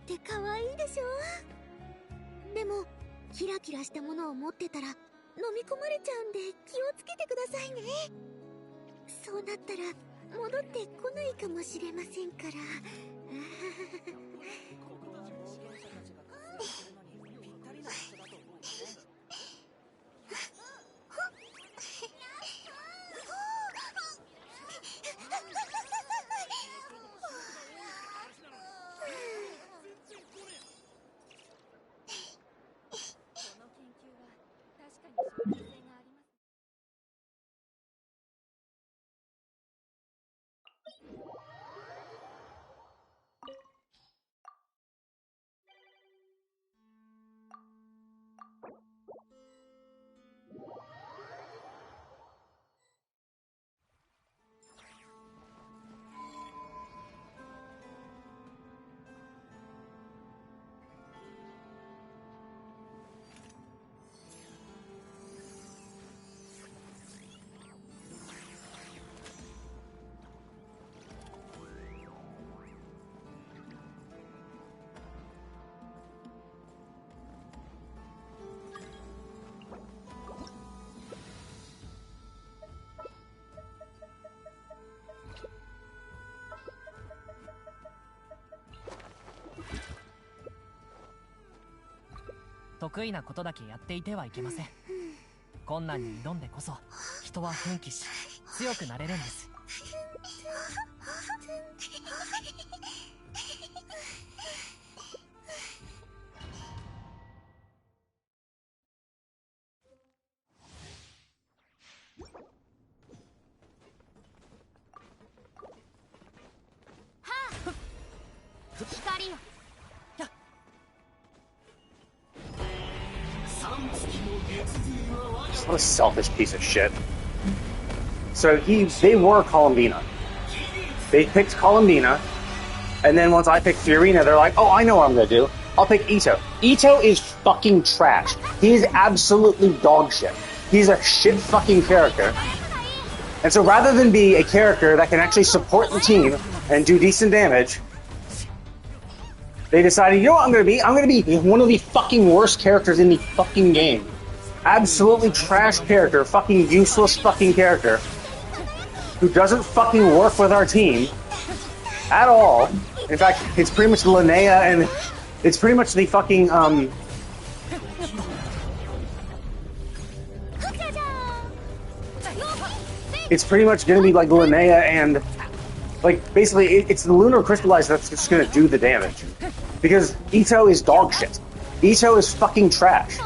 て可愛いでしょ。でもキラキラしたものを持ってたら飲み込まれちゃうんで気をつけてくださいね。そうなったら戻ってこないかもしれませんから。得意なことだけやっていてはいけません。困難に挑んでこそ人は奮起し強くなれるんです。光よ。What a selfish piece of shit. So they were Columbina. They picked Columbina, and then once I picked Fiorina, they're like, oh, I know what I'm gonna do. I'll pick Ito. Ito is fucking trash. He is absolutely dog shit. He's a shit fucking character. And so rather than be a character that can actually support the team and do decent damage, they decided, you know what I'm gonna be? I'm gonna be one of the fucking worst characters in the fucking game. Absolutely trash character, fucking useless fucking character, who doesn't fucking work with our team at all. In fact, it's pretty much Linnea and it's pretty much the fucking, it's pretty much gonna be like Linnea and, like, basically, it's the Lunar Crystallized that's just gonna do the damage. Because Ito is dog shit. Ito is fucking trash.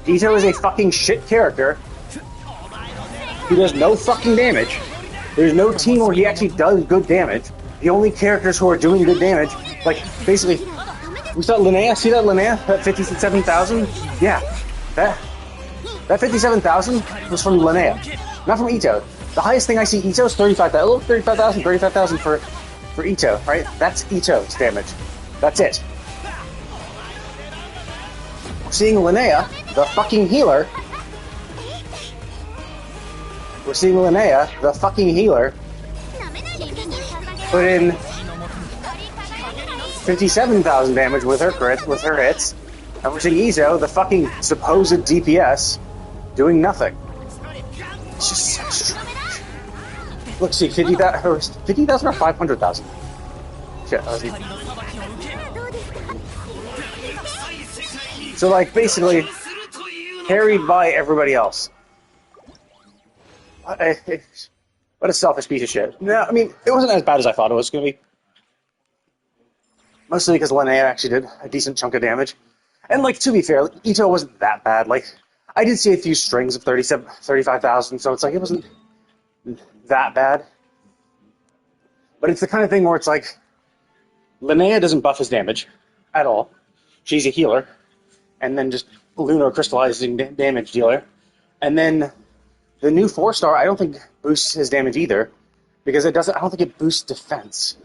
Ito is a fucking shit character who does no fucking damage. There's no team where he actually does good damage. The only characters who are doing good damage, like, basically, we saw Linnea, see that Linnea? That 57,000? Yeah. That 57,000 was from Linnea, not from Ito. The highest thing I see Ito is 35,000. Oh, 35,000 for Ito, right? That's Ito's damage. That's it. Seeing Linnea, the fucking healer. We're seeing Linnea, the fucking healer, put in 57,000 damage with her crit, with her hits, and we're seeing Ito, the fucking supposed DPS, doing nothing. It's just so strange. Look, see, 50,000 or 500,000? Shit, I was... So, like, basically, carried by everybody else. What a selfish piece of shit. No, I mean, it wasn't as bad as I thought it was going to be. Mostly because Linnea actually did a decent chunk of damage. And, like, to be fair, Ito wasn't that bad. Like, I did see a few strings of 35,000, so it's like, it wasn't that bad. But it's the kind of thing where it's like, Linnea doesn't buff his damage at all. She's a healer. And then just Lunar Crystallizing damage dealer. And then the new 4-star, I don't think boosts his damage either, because it doesn't. I don't think it boosts defense.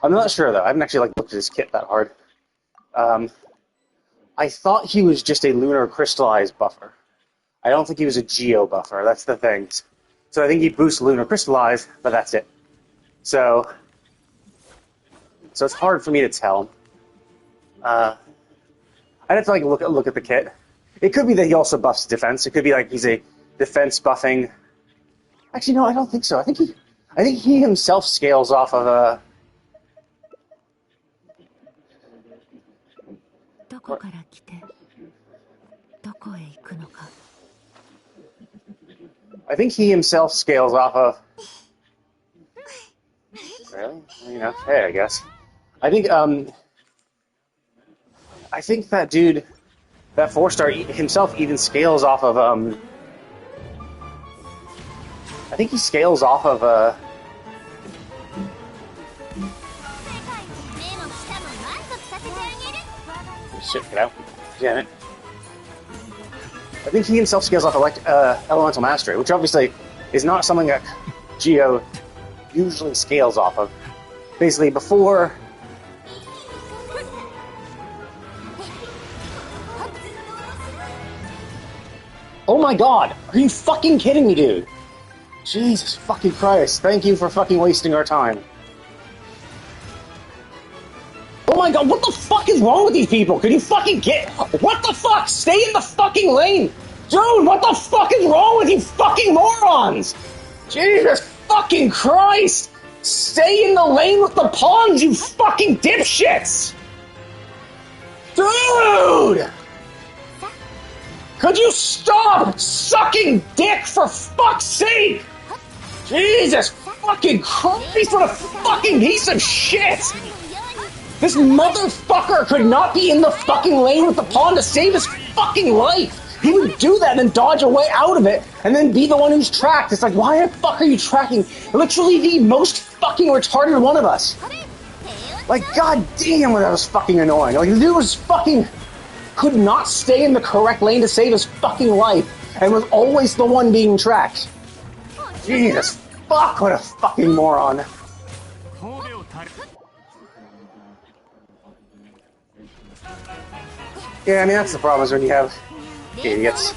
I'm not sure though. I haven't actually looked at his kit that hard. I thought he was just a Lunar Crystallized buffer. I don't think he was a Geo buffer. That's the thing. So I think he boosts Lunar Crystallized, but that's it. So it's hard for me to tell. I'd have to like look at the kit. It could be that he also buffs defense. It could be like he's a defense buffing. Actually, no, I don't think so. I think he himself scales off of a. どこから来てどこへ行くのか I think he himself scales off of. Really? I mean, okay, I guess. I think that dude, that 4-star himself even scales off of I think he scales off of Shit, get out. Damn it. I think he himself scales off Elemental Mastery, which obviously is not something that Geo usually scales off of. Basically, before... Oh my god! Are you fucking kidding me, dude? Jesus fucking Christ. Thank you for fucking wasting our time. Oh my god, what the fuck is wrong with these people? Can you fucking get... What the fuck? Stay in the fucking lane! Dude, what the fuck is wrong with you fucking morons? Jesus fucking Christ! Stay in the lane with the pawns, you fucking dipshits! Dude! Could you stop sucking dick for fuck's sake? Jesus fucking Christ, what a fucking piece of shit! This motherfucker could not be in the fucking lane with the pawn to save his fucking life! He would do that and then dodge away out of it, and then be the one who's tracked. It's like, why the fuck are you tracking literally the most fucking retarded one of us? Like, god damn, that was fucking annoying. Like, the dude was fucking... could not stay in the correct lane to save his fucking life, and was always the one being tracked. Jesus fuck, what a fucking moron. Yeah, I mean, that's the problem, is when you have idiots.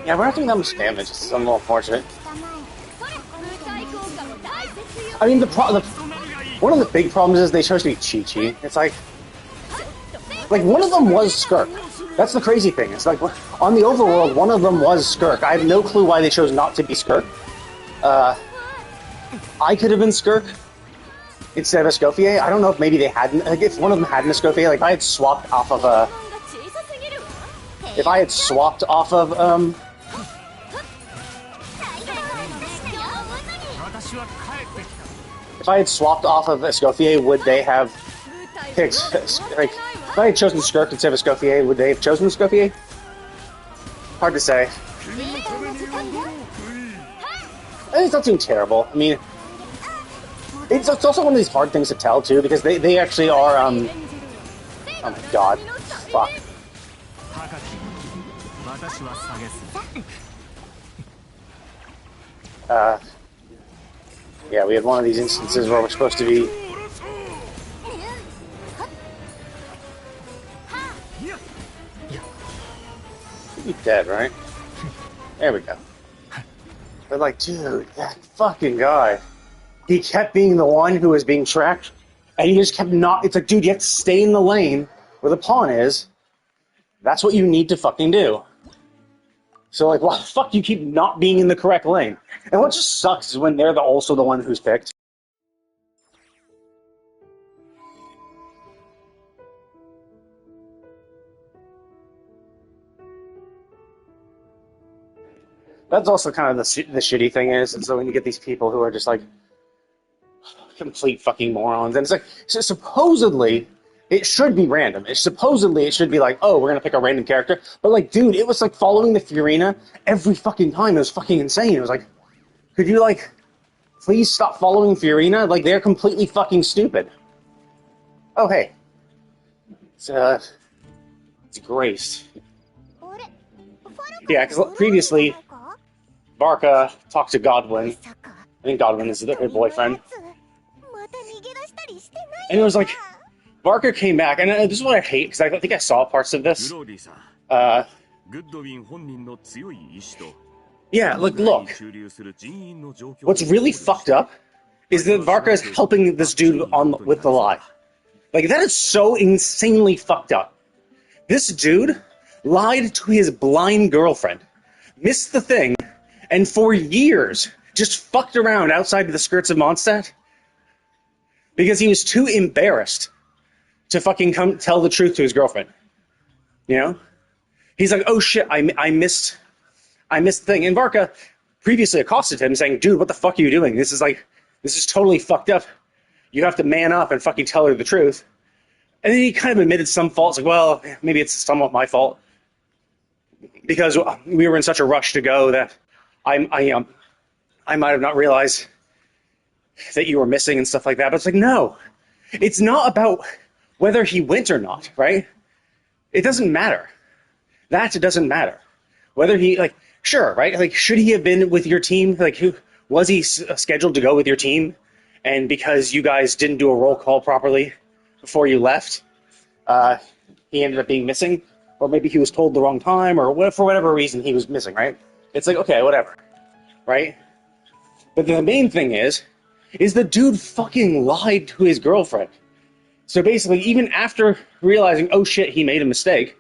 Yeah, we're not doing that much damage. It's a little unfortunate. I mean, one of the big problems is they chose to be Chi-Chi. It's like one of them was Skirk. That's the crazy thing. It's like, on the overworld, one of them was Skirk. I have no clue why they chose not to be Skirk. I could have been Skirk instead of Escoffier. I don't know if maybe they hadn't. Like, if one of them had an Escoffier, like, if I had swapped off of if I had swapped off of, if I had swapped off of Escoffier, would they have picked, like, if I had chosen Skirk instead of Escoffier, would they have chosen Escoffier? Hard to say. I think it's not too terrible. I mean, it's also one of these hard things to tell, too, because they actually are, oh my god. Fuck. Yeah, we had one of these instances where we're supposed to be... You're dead, right? There we go. But like, dude, that fucking guy. He kept being the one who was being tracked, and he just kept not... It's like, dude, you have to stay in the lane where the pawn is. That's what you need to fucking do. So, like, why the fuck do you keep not being in the correct lane? And what just sucks is when they're also the one who's picked. That's also kind of the shitty thing is, and so when you get these people who are just like complete fucking morons, and it's like, so supposedly it should be random. Supposedly it should be like, oh, we're gonna pick a random character, but like, dude, it was like following the Fiorina every fucking time. It was fucking insane. It was like, Could you, like, please stop following Fiorina? Like, they're completely fucking stupid. Oh, hey. It's Grace. Yeah, because previously, Varka talked to Godwin. I think Godwin is her boyfriend. And it was like, Varka came back, and this is what I hate, because I think I saw parts of this. Yeah, look. What's really fucked up is that Varka is helping this dude with the lie. Like, that is so insanely fucked up. This dude lied to his blind girlfriend, missed the thing, and for years just fucked around outside of the skirts of Mondstadt because he was too embarrassed to fucking come tell the truth to his girlfriend. You know? He's like, oh shit, I missed the thing. And Varka previously accosted him saying, dude, what the fuck are you doing? This is totally fucked up. You have to man up and fucking tell her the truth. And then he kind of admitted some faults, like, well, maybe it's somewhat my fault. Because we were in such a rush to go that I might have not realized that you were missing and stuff like that. But it's like, no. It's not about whether he went or not, right? It doesn't matter. That doesn't matter. Whether he, like, sure, right? Like, should he have been with your team? Like, was he scheduled to go with your team? And because you guys didn't do a roll call properly before you left, he ended up being missing? Or maybe he was told the wrong time, or for whatever reason he was missing, right? It's like, okay, whatever, right? But the main thing is the dude fucking lied to his girlfriend. So basically, even after realizing, oh shit, he made a mistake,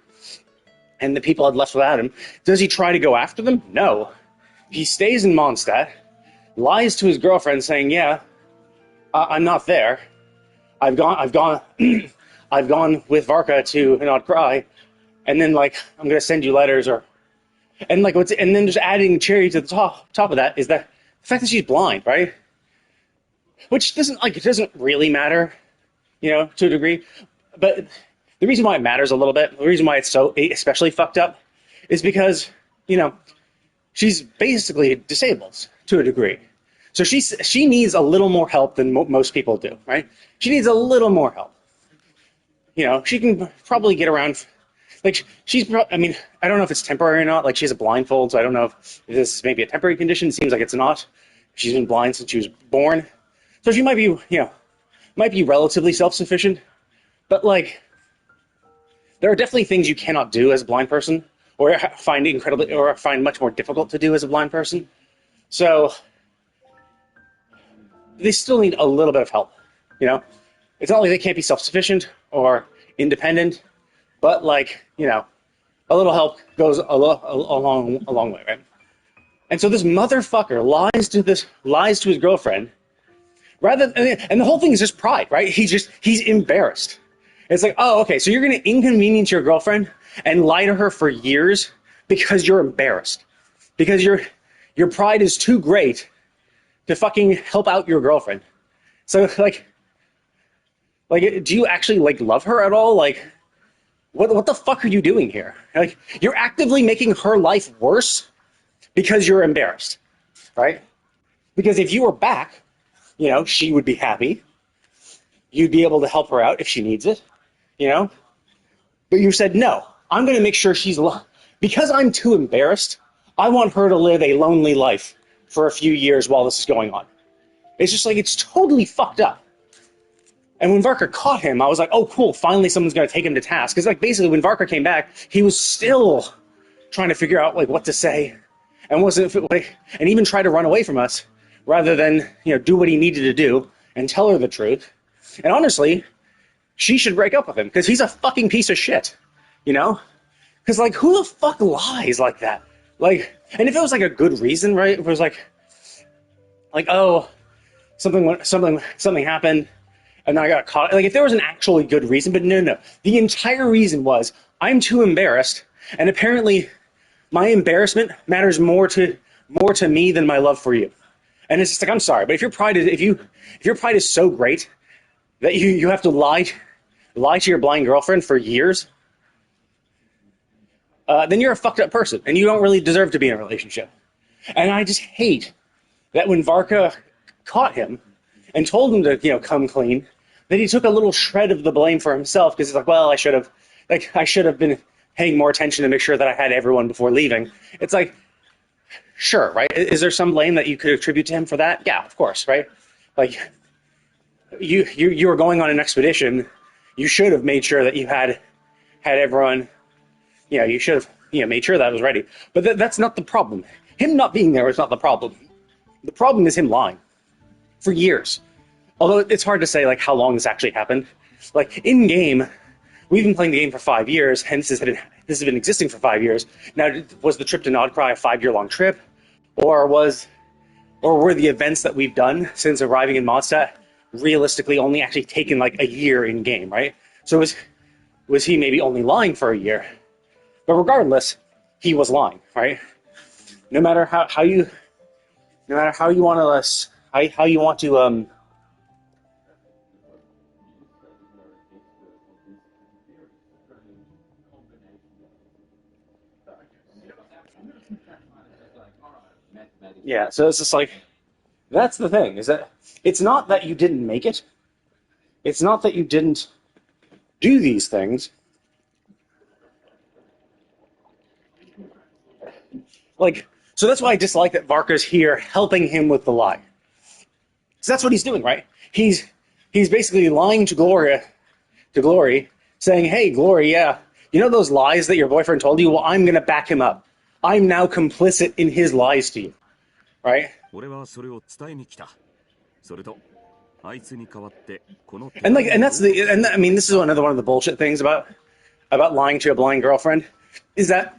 and the people had left without him, does he try to go after them? No. He stays in Mondstadt, lies to his girlfriend saying, yeah, I'm not there. I've gone with Varka to Not Cry, and then, like, I'm gonna send you letters, and then just adding cherry to the top of that is that the fact that she's blind, right? Which doesn't really matter, you know, to a degree. But the reason why it matters a little bit, the reason why it's so especially fucked up, is because, you know, she's basically disabled to a degree. So she needs a little more help than most people do, right? She needs a little more help. You know, she can probably get around. Like, I mean, I don't know if it's temporary or not. Like, she has a blindfold, so I don't know if this is maybe a temporary condition. It seems like it's not. She's been blind since she was born. So she might be relatively self-sufficient. But, like, there are definitely things you cannot do as a blind person, or find much more difficult to do as a blind person. So they still need a little bit of help, you know? It's not like they can't be self-sufficient or independent, but, like, you know, a little help goes a long way, right? And so this motherfucker lies to his girlfriend, and the whole thing is just pride, right? He's embarrassed. It's like, oh, okay, so you're going to inconvenience your girlfriend and lie to her for years because you're embarrassed. Because your pride is too great to fucking help out your girlfriend. So, like, do you actually, like, love her at all? Like, what the fuck are you doing here? Like, you're actively making her life worse because you're embarrassed, right? Because if you were back, you know, she would be happy. You'd be able to help her out if she needs it, you know? But you said, no, I'm going to make sure because I'm too embarrassed, I want her to live a lonely life for a few years while this is going on. It's just like, it's totally fucked up. And when Varka caught him, I was like, oh, cool, finally someone's going to take him to task. Because, like, basically, when Varka came back, he was still trying to figure out, like, what to say. And and even try to run away from us, rather than, you know, do what he needed to do and tell her the truth. And honestly, she should break up with him, because he's a fucking piece of shit, you know? Because, like, who the fuck lies like that? Like, and if it was, like, a good reason, right? If it was, like, oh, something happened, and I got caught. Like, if there was an actually good reason, but no. The entire reason was, I'm too embarrassed, and apparently my embarrassment matters more to me than my love for you. And it's just like, I'm sorry, but if your pride is so great that you have to lie to your blind girlfriend for years, then you're a fucked up person, and you don't really deserve to be in a relationship. And I just hate that when Varka caught him and told him to, come clean, that he took a little shred of the blame for himself because he's like, well, I should have been paying more attention to make sure that I had everyone before leaving. It's like, sure, right? Is there some blame that you could attribute to him for that? Yeah, of course, right? Like, you were going on an expedition. You should have made sure that you had everyone, you should have, made sure that was ready. But that's not the problem. Him not being there is not the problem. The problem is him lying for years. Although it's hard to say, like, how long this actually happened. Like, in-game, we've been playing the game for 5 years, and this has been existing for 5 years. Now, was the trip to Nodcry a 5-year-long trip? Or were the events that we've done since arriving in Mondstadt realistically only actually taken, like, a year in-game, right? So was he maybe only lying for a year? But regardless, he was lying, right? No matter how you want to yeah, so it's just like, that's the thing, is that it's not that you didn't make it. It's not that you didn't do these things. Like, so that's why I dislike that Varka's here helping him with the lie. So that's what he's doing, right? He's basically lying to Glory, saying, hey, Glory, yeah, you know those lies that your boyfriend told you? Well, I'm going to back him up. I'm now complicit in his lies to you. Right? And I mean, this is another one of the bullshit things about lying to a blind girlfriend, is that,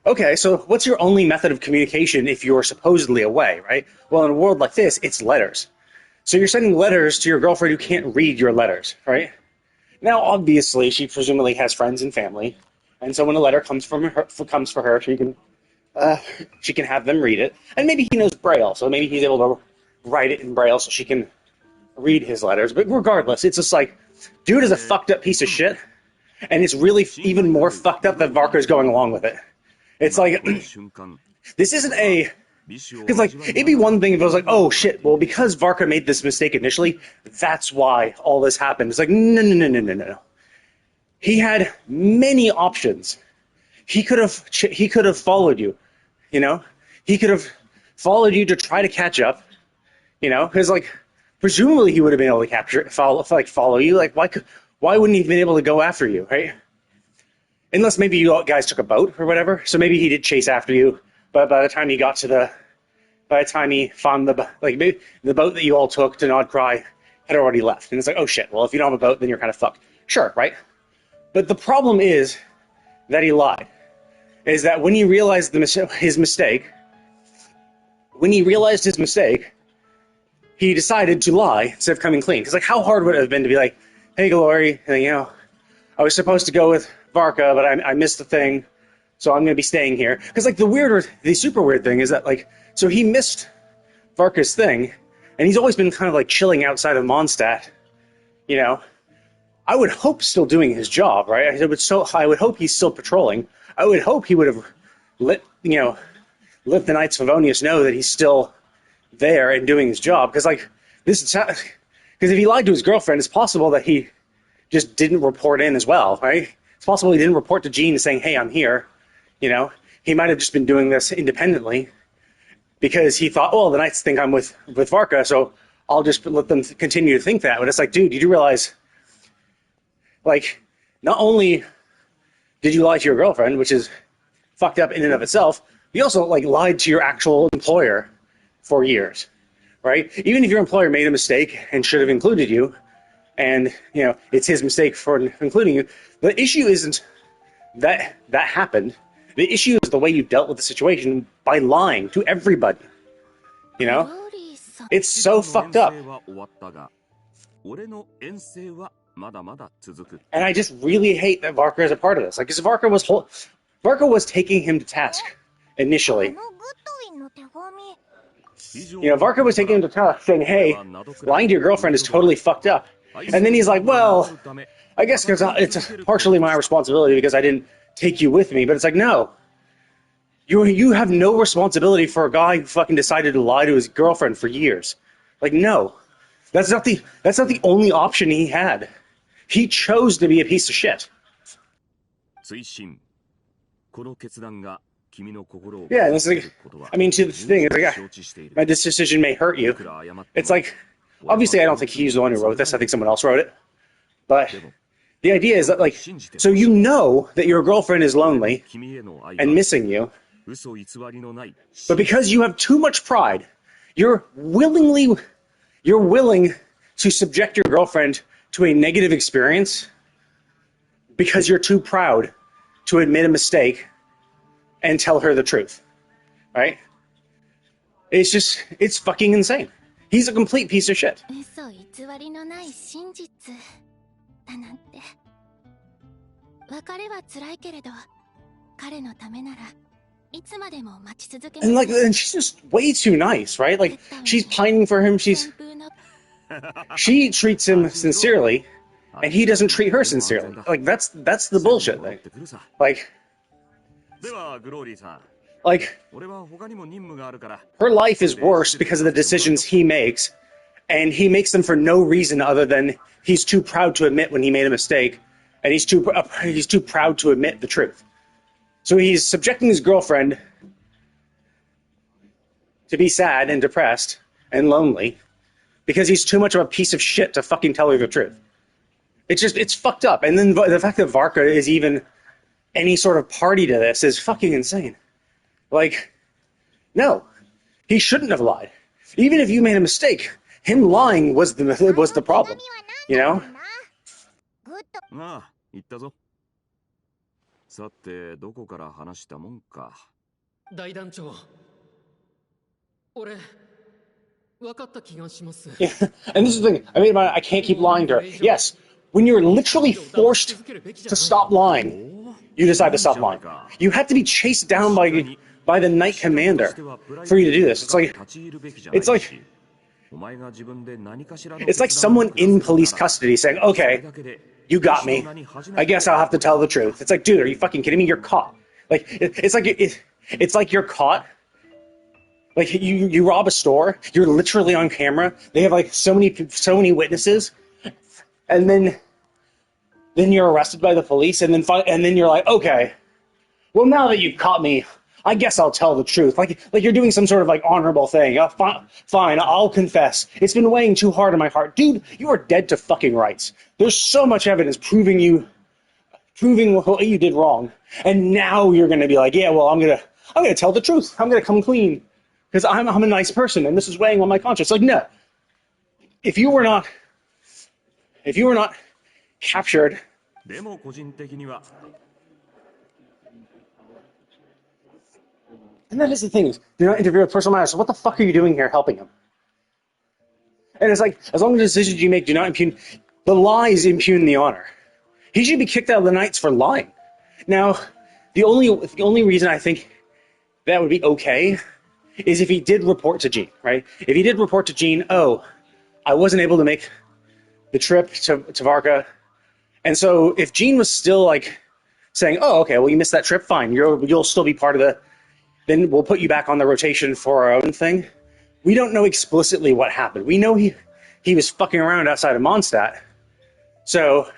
okay, so what's your only method of communication if you're supposedly away, right? Well, in a world like this, it's letters. So you're sending letters to your girlfriend who can't read your letters, right? Now, obviously, she presumably has friends and family, and so when a letter comes for her, she can have them read it. And maybe he knows Braille, so maybe he's able to write it in Braille so she can read his letters. But regardless, it's just like, dude is a fucked up piece of shit, and it's really even more fucked up that Varka's going along with it. It's like, this isn't a... Because, like, it'd be one thing if it was like, oh, shit, well, because Varka made this mistake initially, that's why all this happened. It's like, no. He had many options. He could have followed you, He could have followed you to try to catch up, Because, like, presumably he would have been able to follow you. Like, why wouldn't he have been able to go after you, right? Unless maybe you guys took a boat or whatever. So maybe he did chase after you, but by the time he found maybe the boat that you all took to Nodcry had already left. And it's like, oh shit, well, if you don't have a boat, then you're kind of fucked. Sure, right? But the problem is that he lied. Is that when he realized his mistake, he decided to lie instead of coming clean. Because, like, how hard would it have been to be like, hey, Glory, I was supposed to go with Varka, but I missed the thing, so I'm going to be staying here. Because, like, the super weird thing is that, like, so he missed Varka's thing, and he's always been kind of, like, chilling outside of Mondstadt, I would hope still doing his job, right? I would hope he's still patrolling. I would hope he would have let the Knights of Favonius know that he's still there and doing his job. Because, like, because if he lied to his girlfriend, it's possible that he just didn't report in as well, right? It's possible he didn't report to Jean saying, hey, I'm here, He might have just been doing this independently because he thought, oh, the Knights think I'm with Varka, so I'll just let them continue to think that. But it's like, dude, you do realize, like, not only did you lie to your girlfriend, which is fucked up in and of itself, you also, like, lied to your actual employer for years, right? Even if your employer made a mistake and should have included you, and, it's his mistake for including you, the issue isn't that happened. The issue is the way you dealt with the situation by lying to everybody, It's so fucked up. And I just really hate that Varka is a part of this. Like, because Varka was taking him to task initially. Varka was taking him to task, saying, hey, lying to your girlfriend is totally fucked up. And then he's like, well, I guess it's partially my responsibility because I didn't take you with me. But it's like, no. You have no responsibility for a guy who fucking decided to lie to his girlfriend for years. Like, no. That's not the only option he had. He chose to be a piece of shit. Yeah, and it's like, I mean, to the thing, it's like, my decision may hurt you. It's like, obviously I don't think he's the one who wrote this. I think someone else wrote it. But the idea is that, like, so you know that your girlfriend is lonely and missing you, but because you have too much pride, you're willing to subject your girlfriend to a negative experience because you're too proud to admit a mistake and tell her the truth, right? It's fucking insane. He's a complete piece of shit. And like, and she's just way too nice, right? Like, she's pining for him. She treats him sincerely, and he doesn't treat her sincerely. Like, that's the bullshit thing. Like, her life is worse because of the decisions he makes, and he makes them for no reason other than he's too proud to admit when he made a mistake, and he's too proud to admit the truth. So he's subjecting his girlfriend to be sad and depressed and lonely because he's too much of a piece of shit to fucking tell her the truth. It's fucked up. And then the fact that Varka is even any sort of party to this is fucking insane. Like, no, he shouldn't have lied. Even if you made a mistake, him lying was the problem, you know? さてどこから話したもんか。大団長、俺分かった気がします。Yeah, and this is the thing. I mean, I can't keep lying to her. Yes, when you're literally forced to stop lying, you decide to stop lying. You have to be chased down by the Knight Commander for you to do this. It's like someone in police custody saying, "Okay, you got me. I guess I'll have to tell the truth." It's like, dude, are you fucking kidding me? You're caught. Like, it's like you're caught. Like, you rob a store. You're literally on camera. They have like so many witnesses, and then you're arrested by the police, and then you're like, okay, well, now that you've caught me, I guess I'll tell the truth. Like you're doing some sort of like honorable thing. Fine, I'll confess. It's been weighing too hard on my heart. Dude, you are dead to fucking rights. There's so much evidence proving what you did wrong. And now you're gonna be like, yeah, well, I'm gonna tell the truth. I'm gonna come clean. Because I'm a nice person and this is weighing on my conscience. Like, no. If you were not captured, and that is the thing, do not interfere with personal matters. So what the fuck are you doing here helping him? And it's like, as long as the decisions you make do not impugn, the lies impugn the honor. He should be kicked out of the Knights for lying. Now, the only reason I think that would be okay is if he did report to Jean, right? If he did report to Jean, oh, I wasn't able to make the trip to Varka. And so if Jean was still like saying, oh, okay, well, you missed that trip, fine. You'll still be part of then we'll put you back on the rotation for our own thing. We don't know explicitly what happened. We know he was fucking around outside of Mondstadt. So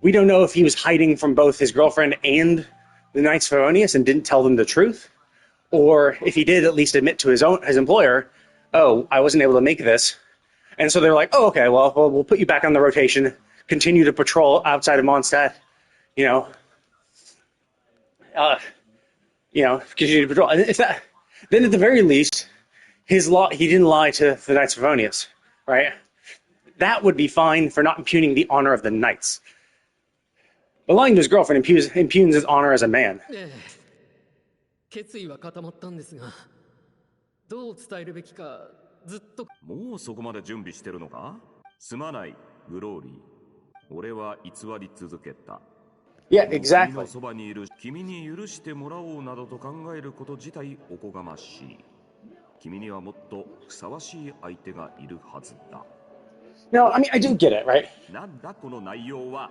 we don't know if he was hiding from both his girlfriend and the Knights Favonius and didn't tell them the truth. Or if he did at least admit to his employer, oh, I wasn't able to make this. And so they're like, oh, okay, well, we'll put you back on the rotation, continue to patrol outside of Mondstadt, continue to patrol. And if that, then at the very least, he didn't lie to the Knights Favonius, right? That would be fine for not impugning the honor of the Knights. But lying to his girlfriend impugns his honor as a man. 決意は固まったんですが、どう伝えるべきかずっと。もうそこまで準備してるのか？すまない、グローリー。俺は偽り続けた。Yeah, exactly. 君のそばにいる君に許してもらおうなどと考えること自体おこがましい。君にはもっとふさわしい相手がいるはずだ。No, I mean, I do get it, right? なんだこの内容は。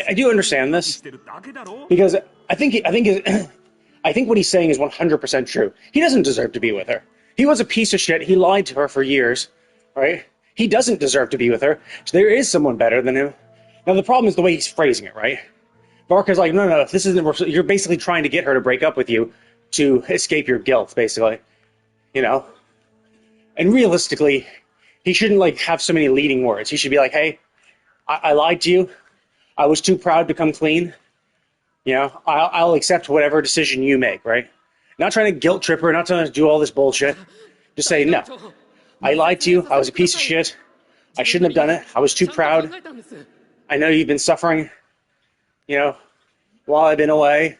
I do understand this because I think I think what he's saying is 100% true. He doesn't deserve to be with her. He was a piece of shit. He lied to her for years, right? He doesn't deserve to be with her. So there is someone better than him. Now, the problem is the way he's phrasing it, right? Barker's like, no, this isn't... You're basically trying to get her to break up with you to escape your guilt, basically. You know? And realistically, he shouldn't, like, have so many leading words. He should be like, hey, I lied to you. I was too proud to come clean. You know, I'll accept whatever decision you make, right? Not trying to guilt trip her, not trying to do all this bullshit. Just say, no, I lied to you. I was a piece of shit. I shouldn't have done it. I was too proud. I know you've been suffering, you know, while I've been away.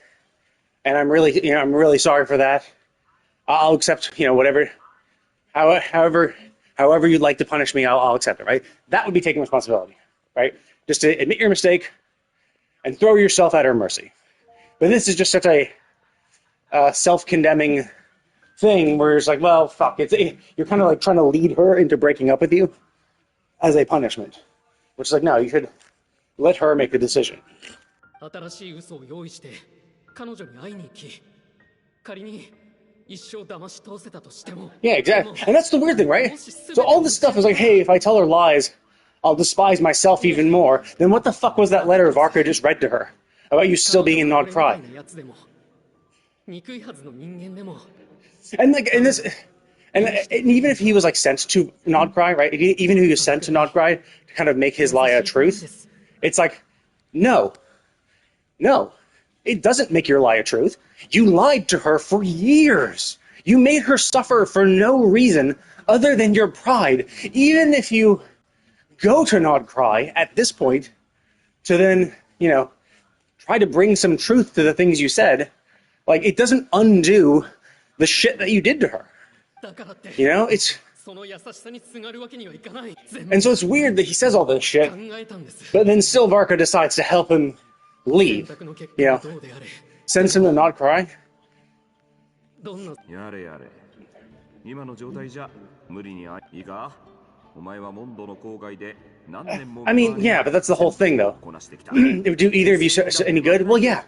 And I'm really sorry for that. I'll accept, you know, whatever, however you'd like to punish me, I'll accept it, right? That would be taking responsibility, right? Just to admit your mistake and throw yourself at her mercy. But this is just such a self-condemning thing where it's like, well, fuck, you're kind of like trying to lead her into breaking up with you as a punishment. Which is like, no, you should let her make the decision. Yeah, exactly. And that's the weird thing, right? So all this stuff is like, hey, if I tell her lies, I'll despise myself even more. Then what the fuck was that letter Varka just read to her about you still being in Nod Cry? And like, and even if he was like sent to Nod Cry, right? Even if he was sent to Nod Cry to kind of make his lie a truth, it's like, no, it doesn't make your lie a truth. You lied to her for years. You made her suffer for no reason other than your pride. Even if you go to Nod Cry at this point to then, you know, try to bring some truth to the things you said, like, it doesn't undo the shit that you did to her. You know, it's... And so it's weird that he says all this shit, but then still Varka decides to help him leave. You know, sends him to Nod Cry. I mean, yeah, but that's the whole thing, though. Do either of you any good? Well, yeah.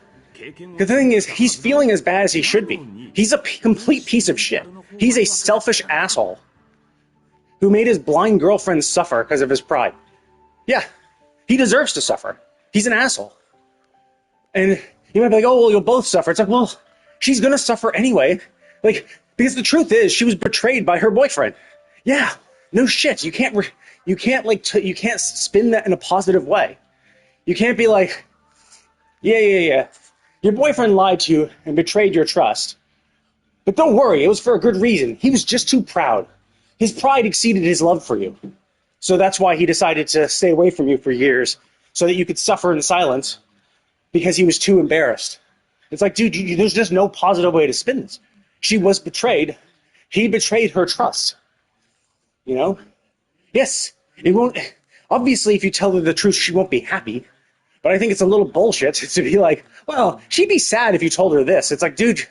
The thing is, he's feeling as bad as he should be. He's a complete piece of shit. He's a selfish asshole who made his blind girlfriend suffer because of his pride. Yeah, he deserves to suffer. He's an asshole. And you might be like, oh, well, you'll both suffer. It's like, well, she's gonna suffer anyway. Like, because the truth is, she was betrayed by her boyfriend. Yeah, no shit. You can't spin that in a positive way. You can't be like, yeah. Your boyfriend lied to you and betrayed your trust. But don't worry, it was for a good reason. He was just too proud. His pride exceeded his love for you. So that's why he decided to stay away from you for years, so that you could suffer in silence, because he was too embarrassed. It's like, dude, there's just no positive way to spin this. She was betrayed. He betrayed her trust. You know? Yes, it won't... Obviously, if you tell her the truth, she won't be happy. But I think it's a little bullshit to be like, well, she'd be sad if you told her this. It's like, dude,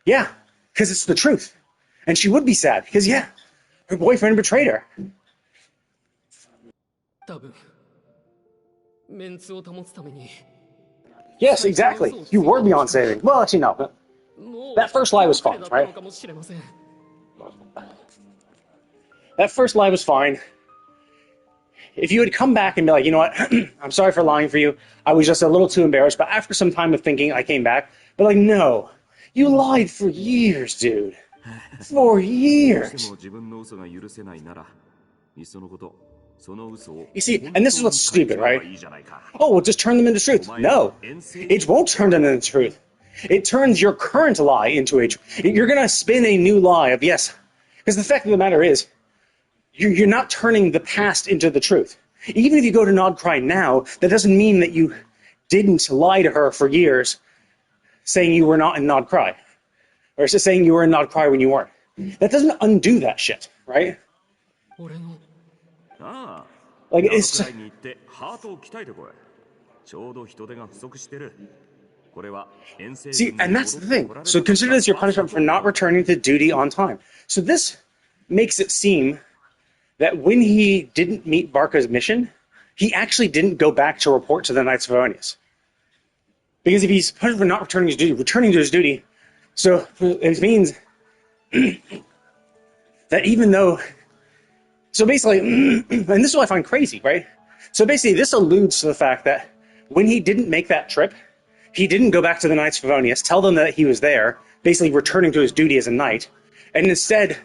yeah, because it's the truth. And she would be sad, because, yeah, her boyfriend betrayed her. Yes, exactly. You were beyond saving. Well, actually, no. That first lie was fine, right? That first lie was fine. If you had come back and be like, you know what, I'm sorry for lying for you. I was just a little too embarrassed, but after some time of thinking, I came back. But like, no, you lied for years, dude. For years. You see, and this is what's stupid, right? Oh, well, just turn them into truth. No, it won't turn them into truth. It turns your current lie into a truth. You're going to spin a new lie of yes. Because the fact of the matter is, you're not turning the past into the truth. Even if you go to Nod Cry now, that doesn't mean that you didn't lie to her for years, saying you were not in Nod Cry. Or just saying you were in Nod Cry when you weren't. That doesn't undo that shit, right? Like, it's... See, and that's the thing. So consider this your punishment for not returning to duty on time. So this makes it seem that when he didn't meet Barca's mission, he actually didn't go back to report to the Knights of Ionius. Because if he's punished for not returning to his duty, So it means that even though, so basically, and this is what I find crazy, right? So basically, this alludes to the fact that when he didn't make that trip, he didn't go back to the Knights of Favonius, tell them that he was there, basically returning to his duty as a knight, and instead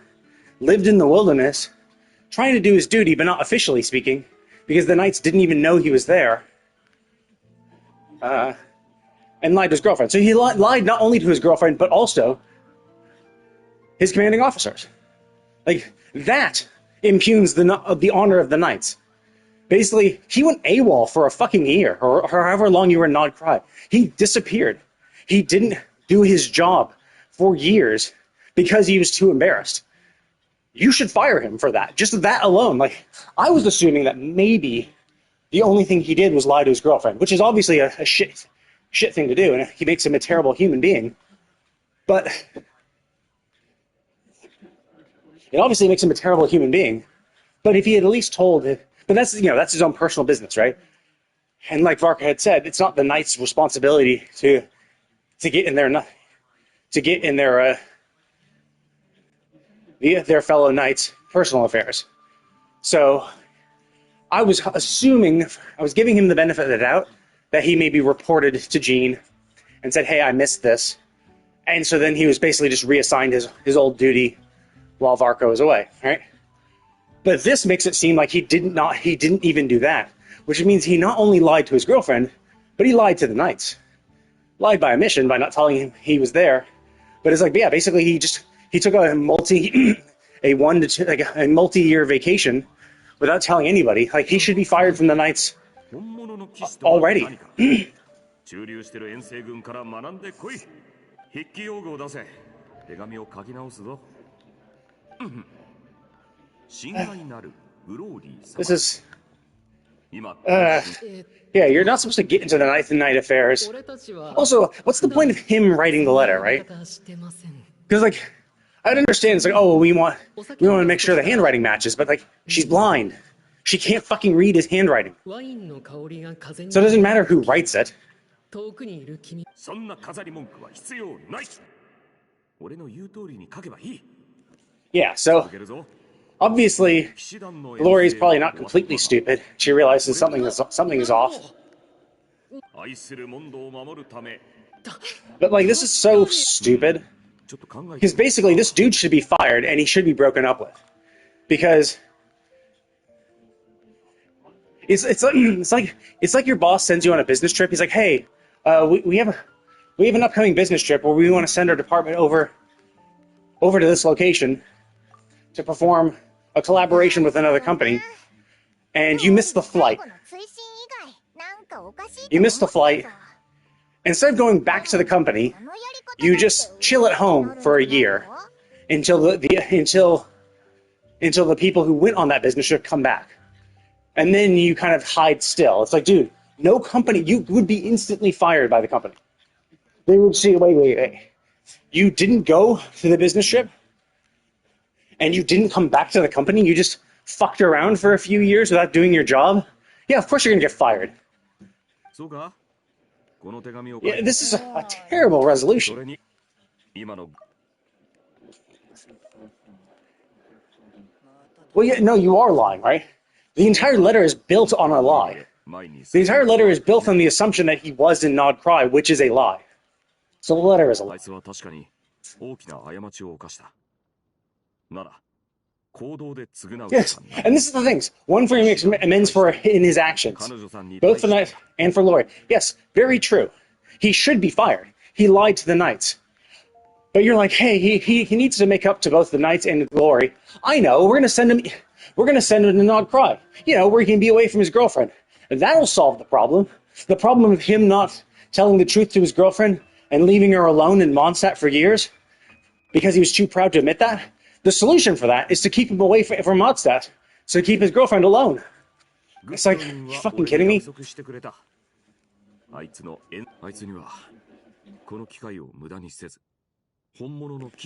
lived in the wilderness, trying to do his duty, but not officially speaking, because the knights didn't even know he was there, and lied to his girlfriend. So he lied not only to his girlfriend, but also his commanding officers. Like, that impugns the honor of the knights. Basically, he went AWOL for a fucking year, or however long you were in Nod Cry. He disappeared. He didn't do his job for years because he was too embarrassed. You should fire him for that. Just that alone. Like, I was assuming that maybe the only thing he did was lie to his girlfriend, which is obviously a shit thing to do, and he makes him a terrible human being. But it obviously makes him a terrible human being. But if he had at least told it, but that's, that's his own personal business, right? And like Varka had said, it's not the knight's responsibility to get in their fellow knights' personal affairs. So I was giving him the benefit of the doubt that he maybe reported to Jean and said, hey, I missed this. And so then he was basically just reassigned his old duty while Varka was away, right? But this makes it seem like he didn't even do that, which means he not only lied to his girlfriend, but he lied to the knights. Lied by omission by not telling him he was there. But it's like, yeah, basically he took a multi-year vacation without telling anybody. Like, he should be fired from the knights already. This is... yeah, you're not supposed to get into the night affairs. Also, what's the point of him writing the letter, right? Because, like, I'd understand, it's like, oh, well, we want to make sure the handwriting matches, but, like, she's blind. She can't fucking read his handwriting. So it doesn't matter who writes it. Yeah, so obviously Glory is probably not completely stupid. She realizes something is off. But, like, this is so stupid. Because basically this dude should be fired and he should be broken up with. Because it's like your boss sends you on a business trip. He's like, hey, we have an upcoming business trip where we want to send our department over to this location to perform a collaboration with another company, and you missed the flight. Instead of going back to the company, you just chill at home for a year until the people who went on that business trip come back. And then you kind of hide still. It's like, dude, no company, you would be instantly fired by the company. They would say, wait. You didn't go to the business trip? And you didn't come back to the company? You just fucked around for a few years without doing your job? Yeah, of course you're going to get fired. Yeah, this is a terrible resolution. Well, yeah, no, you are lying, right? The entire letter is built on a lie. The entire letter is built on the assumption that he was in Nod Cry, which is a lie. So the letter is a lie. Yes, and this is the things. One for he makes amends for in his actions, both for Knight and for Lori. Yes, very true. He should be fired. He lied to the Knights. But you're like, hey, he needs to make up to both the Knights and Glory. I know, we're gonna send him to Nod Cry, where he can be away from his girlfriend. And that'll solve the problem. The problem of him not telling the truth to his girlfriend and leaving her alone in Mondstadt for years because he was too proud to admit that. The solution for that is to keep him away from Mondstadt, so keep his girlfriend alone. It's like, you fucking kidding me?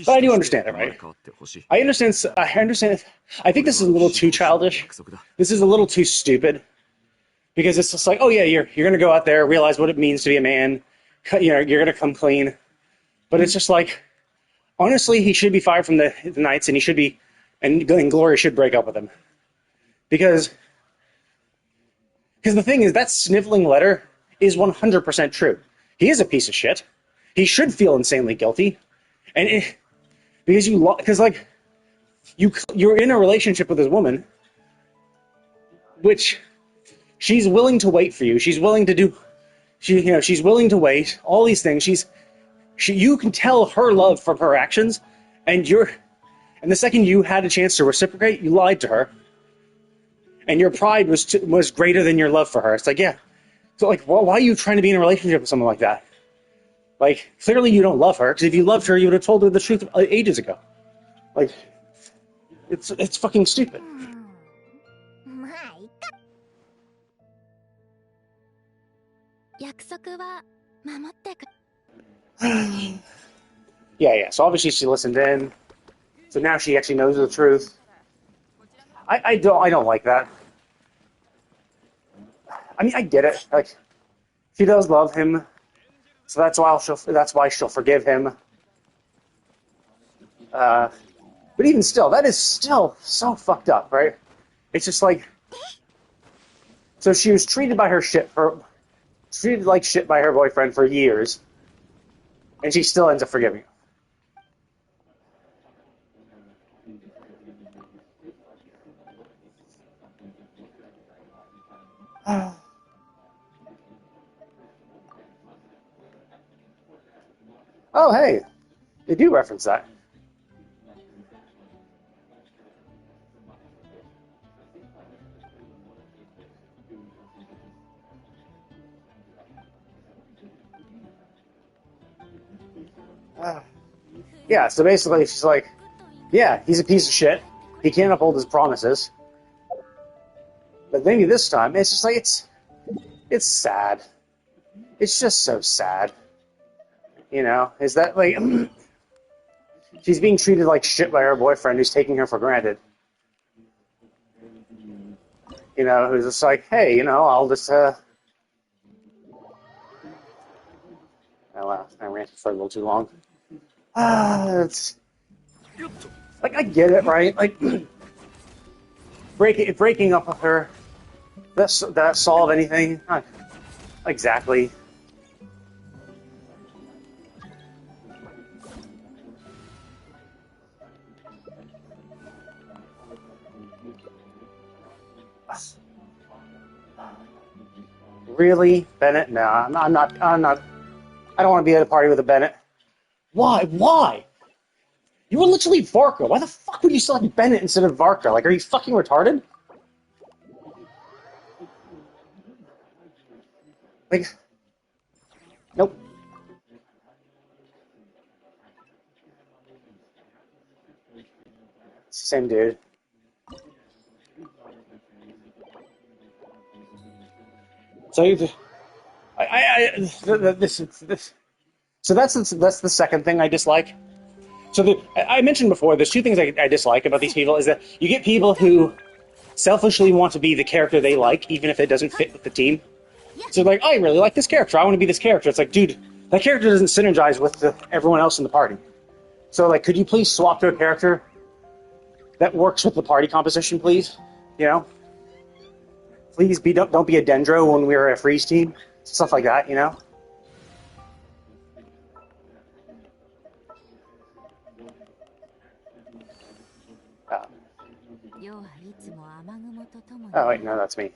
But I do understand it, right? I understand. I think this is a little too childish. This is a little too stupid. Because it's just like, oh yeah, you're going to go out there, realize what it means to be a man. You're going to come clean. But it's just like, honestly, he should be fired from the Knights, and he should be, and Gloria should break up with him. Because the thing is, that sniveling letter is 100% true. He is a piece of shit. He should feel insanely guilty. And you're in a relationship with this woman, which she's willing to wait for you. She's willing to do, she's willing to wait, all these things. You can tell her love from her actions, and the second you had a chance to reciprocate, you lied to her. And your pride was greater than your love for her. It's like, yeah. So, like, why are you trying to be in a relationship with someone like that? Like, clearly you don't love her, because if you loved her, you would have told her the truth ages ago. Like, it's fucking stupid. Yeah. So obviously she listened in. So now she actually knows the truth. I don't like that. I mean, I get it. Like, she does love him, so that's why she'll forgive him. But even still, that is still so fucked up, right? It's just like, so she was treated like shit by her boyfriend for years, and she still ends up forgiving him. Oh, hey, they do reference that. Yeah, so basically she's like, yeah, he's a piece of shit. He can't uphold his promises. But maybe this time, it's just like, it's sad. It's just so sad. You know, is that like, she's being treated like shit by her boyfriend who's taking her for granted. You know, who's just like, hey, you know, I'll just, oh wow, I ranted for a little too long. It's like, I get it, right? Like, breaking up with her, that solve anything? Not exactly. Really, Bennett? No, I'm not. I don't want to be at a party with a Bennett. Why? You were literally Varka. Why the fuck would you select Bennett instead of Varka? Like, are you fucking retarded? Like, nope. It's the same dude. So So that's the second thing I dislike. So I mentioned before, there's two things I dislike about these people, is that you get people who selfishly want to be the character they like, even if it doesn't fit with the team. So like, I really like this character, I want to be this character. It's like, dude, that character doesn't synergize with everyone else in the party. So like, could you please swap to a character that works with the party composition, please? You know? Please don't be a Dendro when we're a freeze team. Stuff like that, you know? Oh wait, no, that's me.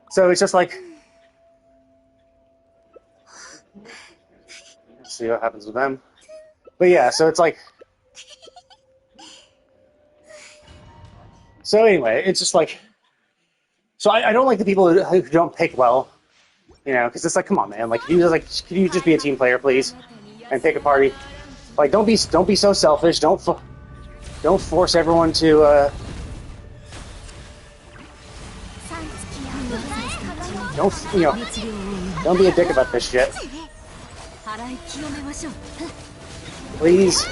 So it's just like, see what happens with them. But yeah, so it's like, so anyway, it's just like, so I don't like the people who don't pick well, you know, because it's like, come on, man, like, could you just be a team player, please, and pick a party? Like, don't be so selfish. Don't force everyone to. Don't be a dick about this shit. Please.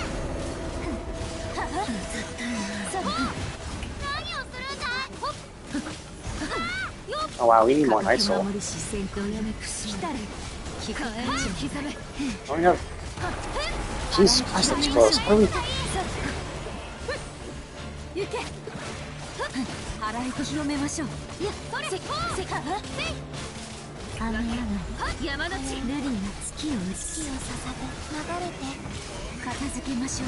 Oh wow, we need more Night Soul. Oh, we have... Jesus Christ, that's close. How do we... 洗い清めましょう。いや、それ、雨上がり、山の地、ルリが月を捧げ、流れて、片付けましょう。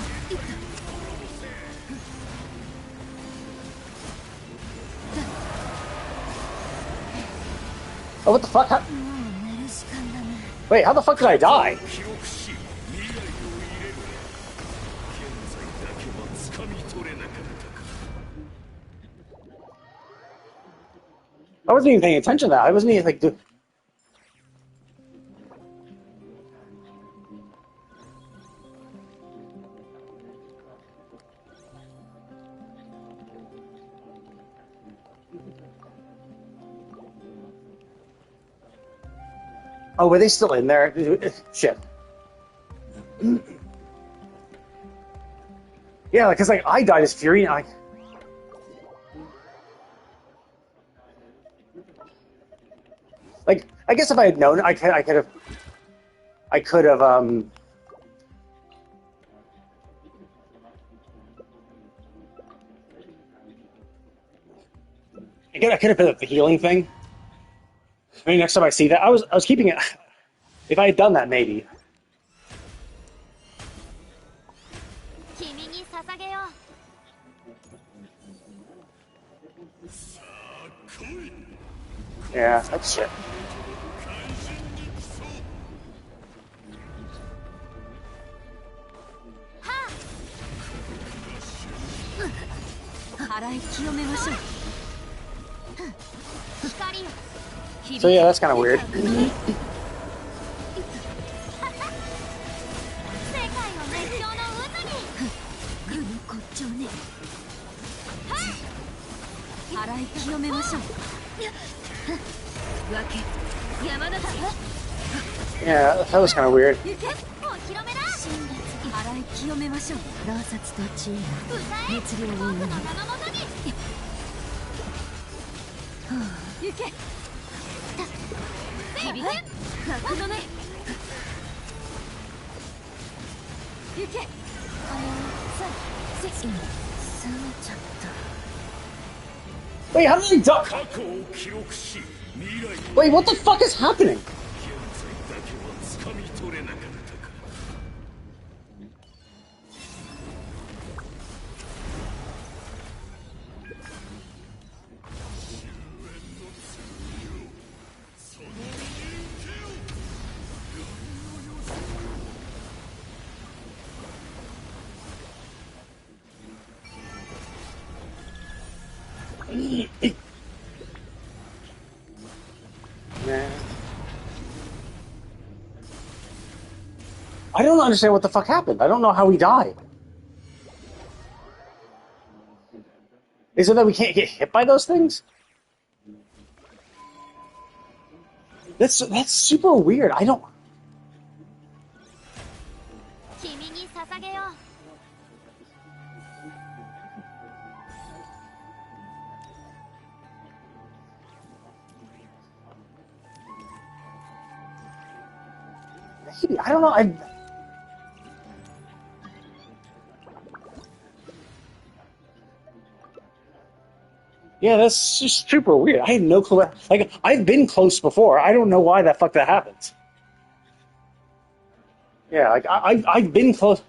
Oh, what the fuck? Wait, how the fuck did I die? I wasn't even paying attention to that. I wasn't even like... Oh, were they still in there? Shit. Yeah, because like I died as Fury, and like I guess if I had known, I could have. I could have put up the healing thing. Maybe next time I see that, I was keeping it. If I had done that, maybe. Yeah, that's shit. So yeah, that's kind of weird. Yeah, that was kind of weird. Wait, how did he duck? Wait, what the fuck is happening? I don't understand what the fuck happened. I don't know how he died. Is it that we can't get hit by those things? That's super weird. I don't... Maybe. I don't know. Yeah, that's just super weird. I have no clue. Like, I've been close before. I don't know why that fuck that happens. Yeah, like, I've been close.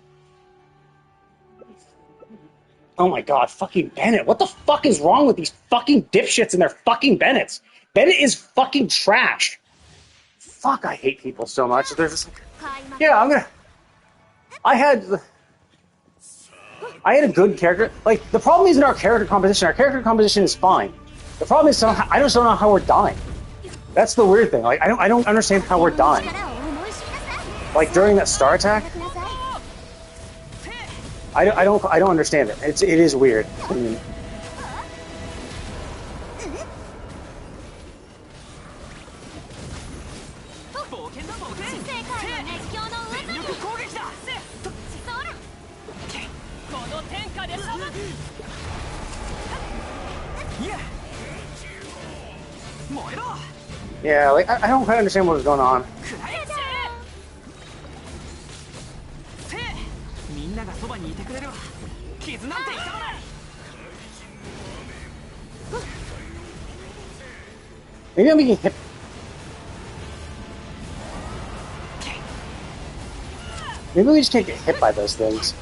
Oh my god, fucking Bennett. What the fuck is wrong with these fucking dipshits and their fucking Bennetts? Bennett is fucking trash. Fuck, I hate people so much. They're just like, yeah, I'm gonna... I had a good character. Like, the problem isn't our character composition. Our character composition is fine. The problem is somehow, I just don't know how we're dying. That's the weird thing. Like, I don't understand how we're dying. Like, during that star attack? I don't understand it. It is weird. I mean, yeah, like, I don't quite understand what was going on. Maybe I'm being hit. Maybe we just can't get hit by those things.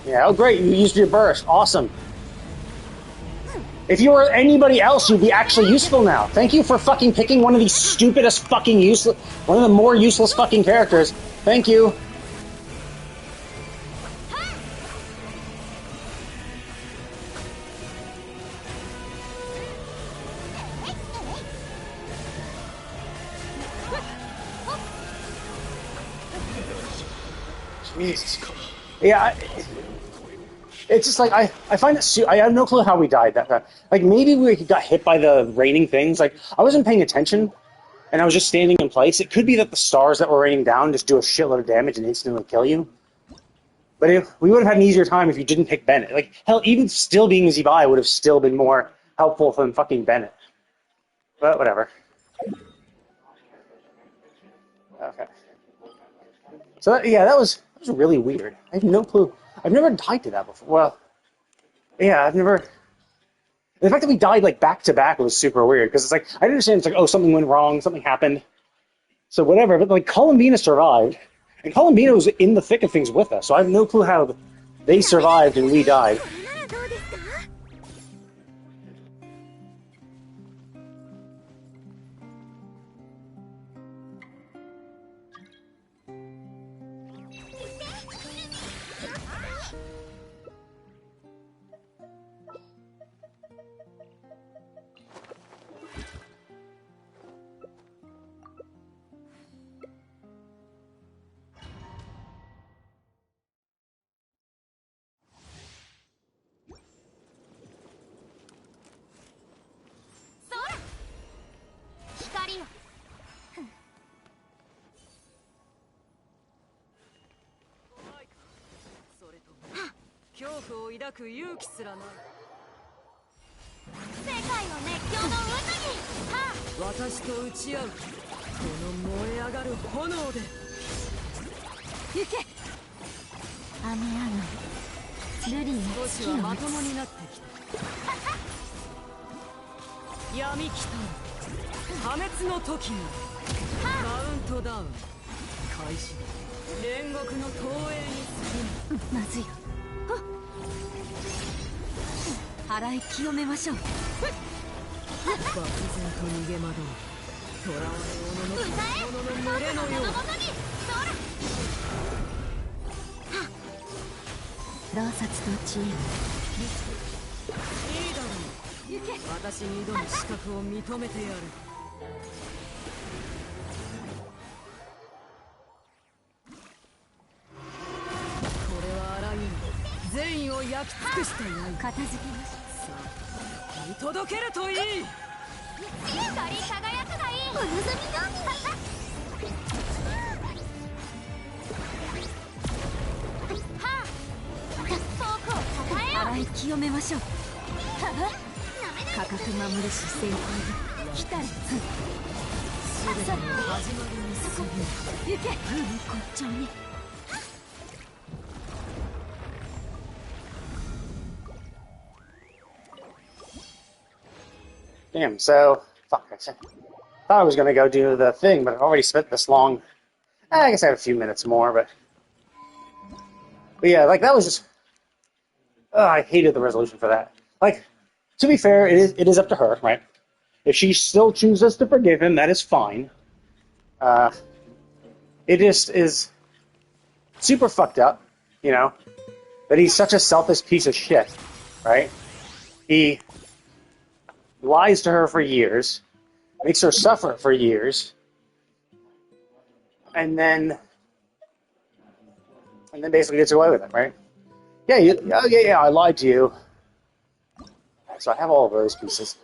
Yeah, oh great, you used your burst. Awesome. If you were anybody else, you'd be actually useful now. Thank you for fucking picking one of these stupidest fucking useless... One of the more useless fucking characters. Thank you. Jesus. Yeah, it's just like, I find it... I have no clue how we died that time. Like, maybe we got hit by the raining things. Like, I wasn't paying attention, and I was just standing in place. It could be that the stars that were raining down just do a shitload of damage and instantly kill you. But we would have had an easier time if you didn't pick Bennett. Like, hell, even still being Zibai would have still been more helpful than fucking Bennett. But whatever. Okay. So, that was really weird. I have no clue. I've never died to that before. Well, yeah, I've never... The fact that we died, like, back-to-back was super weird, because it's like, I understand it's like, oh, something went wrong, something happened, so whatever, but, like, Columbina survived, and Columbina was in the thick of things with us, so I have no clue how they survived and we died. Damn, so... Fuck, I thought I was gonna go do the thing, but I've already spent this long. I guess I have a few minutes more, but yeah, like, that was just... I hated the resolution for that. Like, to be fair, it is up to her, right? If she still chooses to forgive him, that is fine. It just is super fucked up, you know? That he's such a selfish piece of shit, right? He lies to her for years, makes her suffer for years, and then basically gets away with it, right? Yeah, yeah, I lied to you. So I have all of those pieces.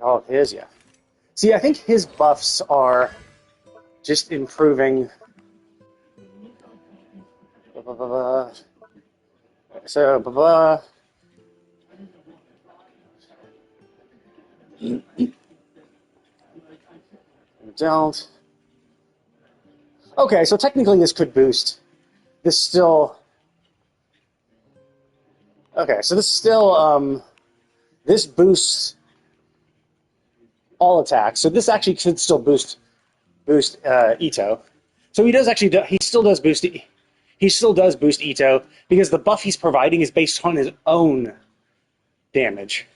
all of his, yeah. See, I think his buffs are just improving. So, don't. Okay, so technically this could boost. This still. Okay, so this still, this boosts all attacks. So this actually could still boost Ito. So he does actually, he still does boost Ito, because the buff he's providing is based on his own damage.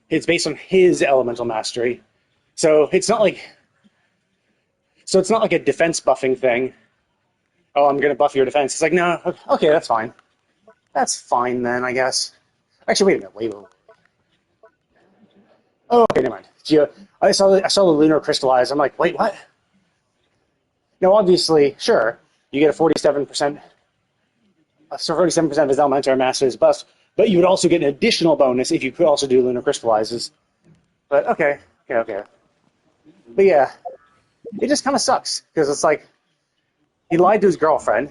It's based on his elemental mastery. So it's not like a defense buffing thing. Oh, I'm going to buff your defense. It's like, no, okay, that's fine. That's fine then, I guess. Actually, wait a minute. Wait. Oh, okay, never mind. I saw the lunar crystallize. I'm like, wait, what? Now, obviously, sure, you get a 47%. 47% of his elemental mastery buff, but you would also get an additional bonus if you could also do lunar crystallizes. But okay. But yeah, it just kind of sucks because it's like he lied to his girlfriend.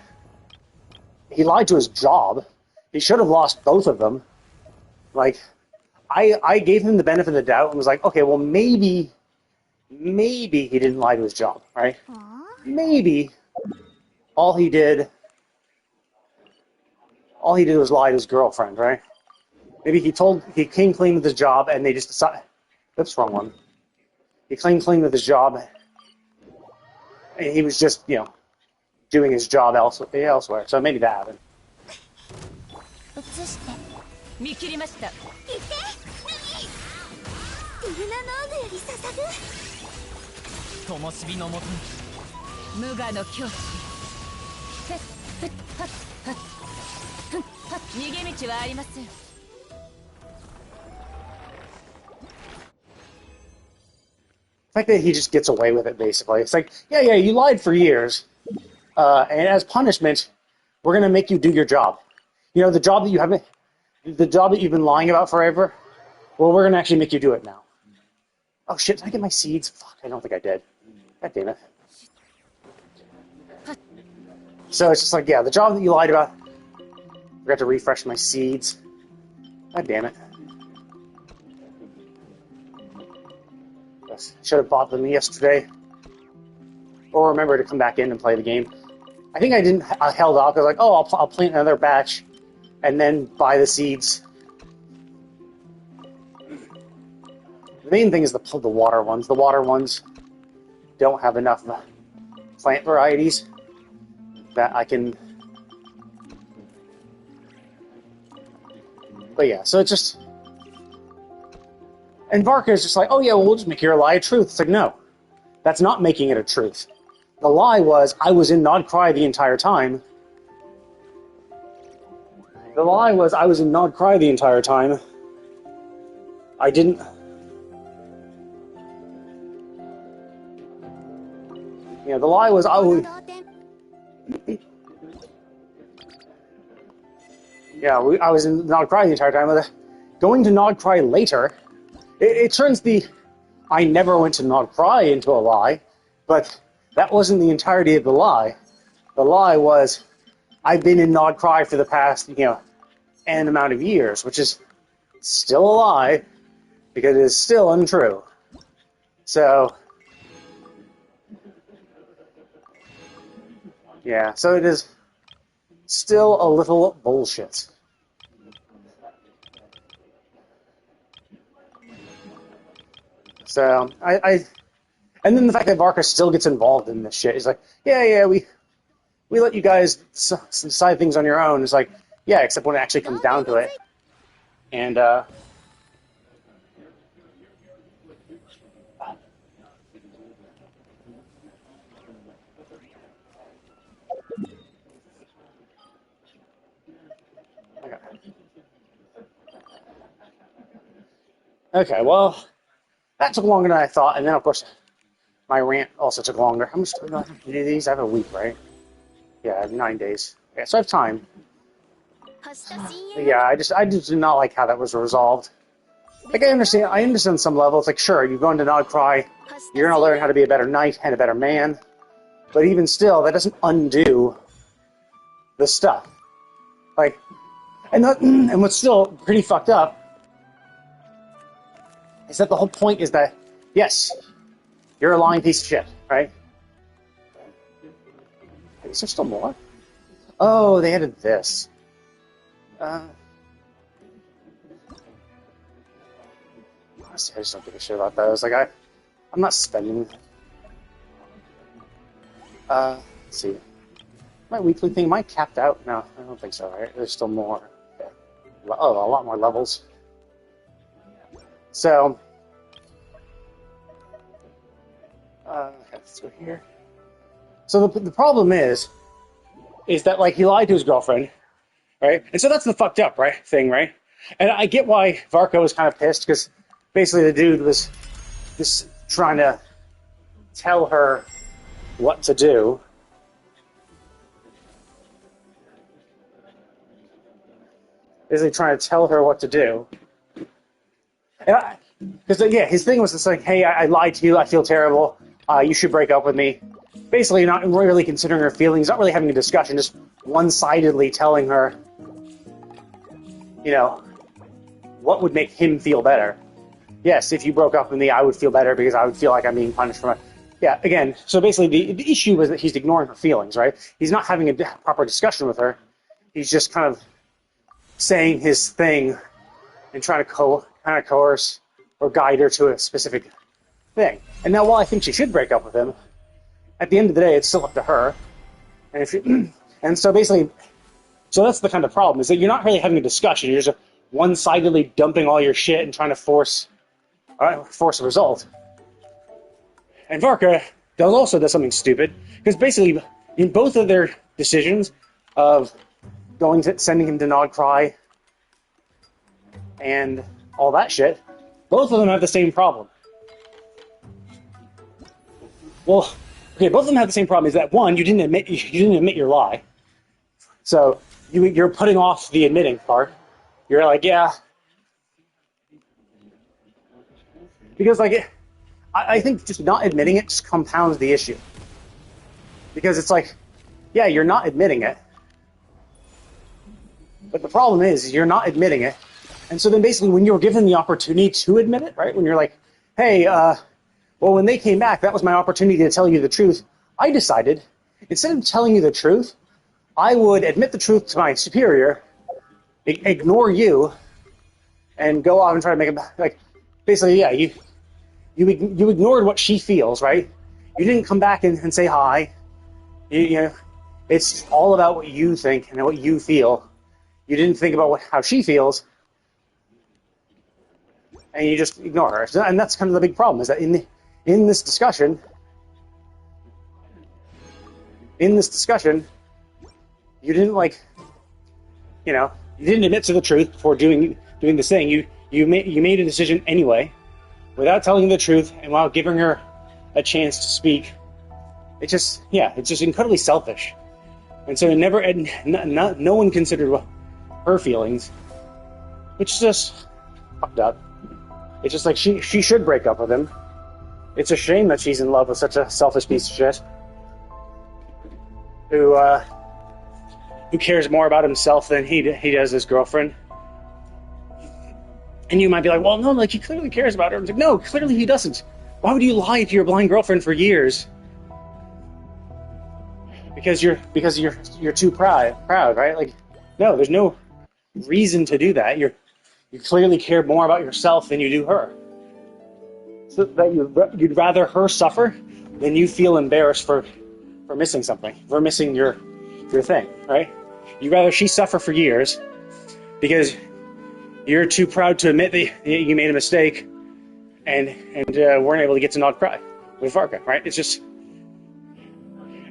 He lied to his job. He should have lost both of them. Like, I gave him the benefit of the doubt and was like, okay, well, maybe he didn't lie to his job, right? Maybe all he did was lie to his girlfriend, right? Maybe he came clean with his job and they just decided, oops, wrong one. He came clean with his job and he was just, doing his job elsewhere. So maybe that happened. 見切りました。言って。ルナノーグより捧ぐ。灯火のもとに無我の境地。逃げ道はありません。The fact that he just gets away with it, basically. It's like, yeah, you lied for years, and as punishment, we're going to make you do your job. The job that you've been lying about forever, well, we're going to actually make you do it now. Oh, shit, did I get my seeds? Fuck, I don't think I did. God damn it. So it's just like, yeah, the job that you lied about, I forgot to refresh my seeds. God damn it. Should have bought them yesterday. Or remember to come back in and play the game. I think I held off. I was like, oh, I'll plant another batch and then buy the seeds. The main thing is the water ones. The water ones don't have enough plant varieties that I can... But yeah, so it's just... And Varka is just like, oh yeah, well, we'll just make your lie a truth. It's like, no. That's not making it a truth. The lie was, I was in Nod Cry the entire time. The lie was, I was in Nod Cry the entire time. I didn't... Yeah, the lie was, I was... Yeah, I was in Nod Cry the entire time. Going to Nod Cry later... It turns the I never went to Nod Cry into a lie, but that wasn't the entirety of the lie. The lie was, I've been in Nod Cry for the past, n amount of years, which is still a lie, because it is still untrue. So, yeah, so it is still a little bullshit. So, and then the fact that Varka still gets involved in this shit. He's like, yeah, we let you guys decide things on your own. It's like, yeah, except when it actually comes down to it. And, okay, well... That took longer than I thought, and then, of course, my rant also took longer. How much do I have to do these? I have a week, right? Yeah, I have 9 days. Yeah, so I have time. But yeah, I just did not like how that was resolved. Like, I understand some level. It's like, sure, you go into Nod Cry, you're gonna learn how to be a better knight and a better man. But even still, that doesn't undo the stuff. Like, and what's still pretty fucked up is that the whole point is that, yes, you're a lying piece of shit, right? Is there still more? Oh, they added this. Honestly, I just don't give a shit about those. Like, I'm not spending. Let's see. My weekly thing, am I capped out? No, I don't think so, right? There's still more. Okay. Oh, a lot more levels. So, let's go here. So the problem is that, like, he lied to his girlfriend, right? And so that's the fucked up, right, thing, right? And I get why Varko was kind of pissed, because basically the dude was just trying to tell her what to do. Basically trying to tell her what to do. Because, yeah, his thing was just like, hey, I lied to you, I feel terrible, you should break up with me. Basically not really considering her feelings, not really having a discussion, just one-sidedly telling her, you know, what would make him feel better. Yes, if you broke up with me, I would feel better because I would feel like I'm being punished for my... Yeah, again, so basically the issue was that he's ignoring her feelings, right? He's not having a proper discussion with her. He's just kind of saying his thing and trying to kind of coerce or guide her to a specific thing. And now, while I think she should break up with him, at the end of the day, it's still up to her. And if you, and so basically, so that's the kind of problem, is that you're not really having a discussion. You're just one-sidedly dumping all your shit and trying to force a result. And Varka also does something stupid, because basically, in both of their decisions of sending him to Nod Cry and all that shit, both of them have the same problem. Well, okay, both of them have the same problem, is that one, you didn't admit your lie. So you're putting off the admitting part. You're like, yeah. Because, like, I think just not admitting it just compounds the issue. Because it's like, yeah, you're not admitting it. But the problem is, you're not admitting it. And so then basically when you're given the opportunity to admit it, right? When you're like, hey, well, when they came back, that was my opportunity to tell you the truth. I decided, instead of telling you the truth, I would admit the truth to my superior, ignore you, and go off and try to make it, like, basically, yeah, you ignored what she feels, right? You didn't come back and say hi. You know, it's all about what you think and what you feel. You didn't think about how she feels, and you just ignore her. And that's kind of the big problem, is that in this discussion, you didn't, like, you know, you didn't admit to the truth before doing this thing. You made a decision anyway, without telling the truth and without giving her a chance to speak. It's just incredibly selfish. And so no one considered her feelings, which is just fucked up. It's just like she should break up with him. It's a shame that she's in love with such a selfish piece of shit who cares more about himself than he does his girlfriend. And you might be like, well, no, like, he clearly cares about her. It's like, no, clearly he doesn't. Why would you lie to your blind girlfriend for years? Because you're too proud, right? Like, no, there's no reason to do that. You clearly care more about yourself than you do her. So that you'd rather her suffer than you feel embarrassed for missing something, for missing your thing, right? You'd rather she suffer for years because you're too proud to admit that you made a mistake and weren't able to get to Nod Cry with Varka, right? It's just...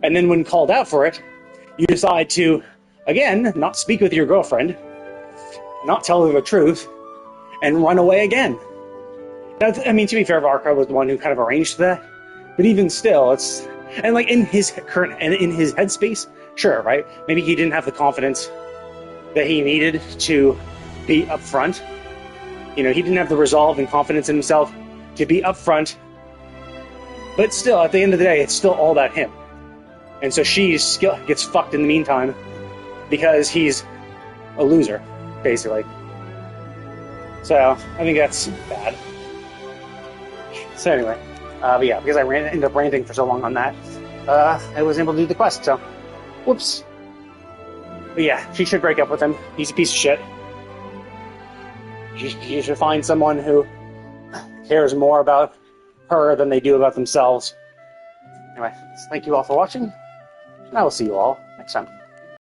And then when called out for it, you decide to, again, not speak with your girlfriend, not tell her the truth, and run away again. Now, I mean, to be fair, Varka was the one who kind of arranged that, but even still, it's... And, like, in his headspace, sure, right? Maybe he didn't have the confidence that he needed to be upfront. You know, he didn't have the resolve and confidence in himself to be upfront. But still, at the end of the day, it's still all about him. And so she gets fucked in the meantime because he's a loser, basically. So, I think that's bad. So anyway, but yeah, because I ended up ranting for so long on that, I wasn't able to do the quest, so whoops. But yeah, she should break up with him. He's a piece of shit. You should find someone who cares more about her than they do about themselves. Anyway, thank you all for watching, and I will see you all next time.